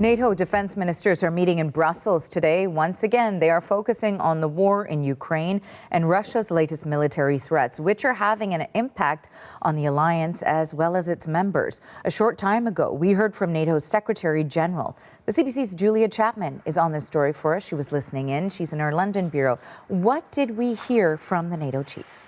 NATO defense ministers are meeting in Brussels today. Once again, they are focusing on the war in Ukraine and Russia's latest military threats, which are having an impact on the alliance as well as its members. A short time ago, we heard from NATO's Secretary General. The CBC's Julia Chapman is on this story for us. She was listening in. She's in our London bureau. What did we hear from the NATO chief?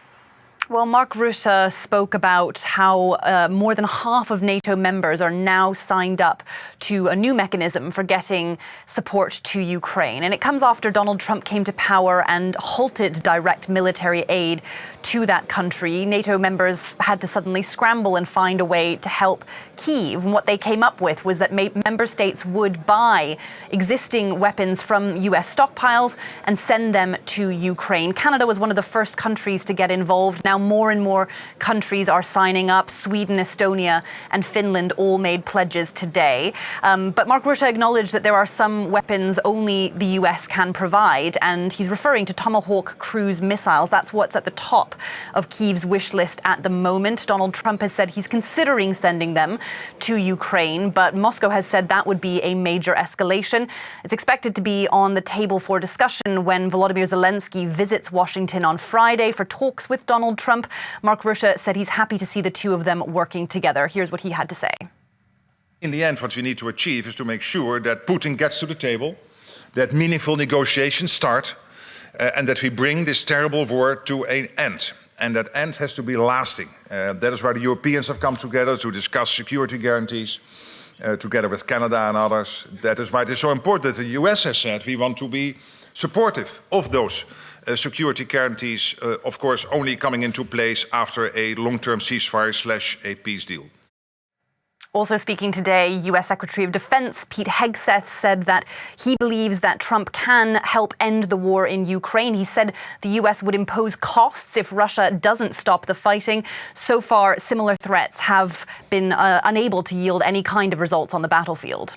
Well, Mark Rutte spoke about how more than half of NATO members are now signed up to a new mechanism for getting support to Ukraine. And it comes after Donald Trump came to power and halted direct military aid to that country. NATO members had to suddenly scramble and find a way to help Kyiv. And what they came up with was that member states would buy existing weapons from U.S. stockpiles and send them to Ukraine. Canada was one of the first countries to get involved. Now more and more countries are signing up. Sweden, Estonia and Finland all made pledges today. But Mark Rutte acknowledged that there are some weapons only the US can provide, and he's referring to Tomahawk cruise missiles. That's what's at the top of Kyiv's wish list at the moment. Donald Trump has said he's considering sending them to Ukraine, but Moscow has said that would be a major escalation. It's expected to be on the table for discussion when Volodymyr Zelensky visits Washington on Friday for talks with Donald Trump. Mark Rutte said he's happy to see the two of them working together. Here's what he had to say. In the end, what we need to achieve is to make sure that Putin gets to the table, that meaningful negotiations start, and that we bring this terrible war to an end. And that end has to be lasting. That is why the Europeans have come together to discuss security guarantees, together with Canada and others. That is why it is so important that the US has said we want to be supportive of those security guarantees, of course, only coming into place after a long-term ceasefire / a peace deal. Also speaking today, U.S. Secretary of Defense Pete Hegseth said that he believes that Trump can help end the war in Ukraine. He said the U.S. would impose costs if Russia doesn't stop the fighting. So far, similar threats have been unable to yield any kind of results on the battlefield.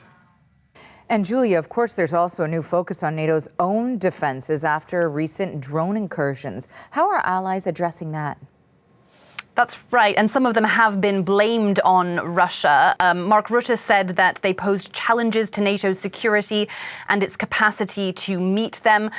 And Julia, of course, there's also a new focus on NATO's own defenses after recent drone incursions. How are allies addressing that? That's right, and some of them have been blamed on Russia. Mark Rutte said that they posed challenges to NATO's security and its capacity to meet them.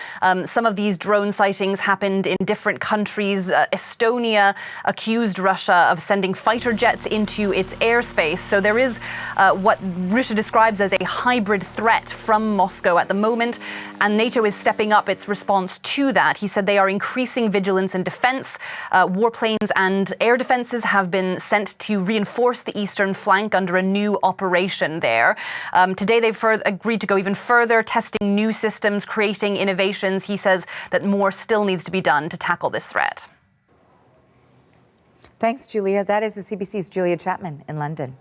Some of these drone sightings happened in different countries. Estonia accused Russia of sending fighter jets into its airspace. So there is what Rutte describes as a hybrid threat from Moscow at the moment, and NATO is stepping up its response to that. He said they are increasing vigilance and defense. Warplanes and air defenses have been sent to reinforce the eastern flank under a new operation there. Today, they've agreed to go even further, testing new systems, creating innovations. He says that more still needs to be done to tackle this threat. Thanks, Julia. That is the CBC's Julia Chapman in London.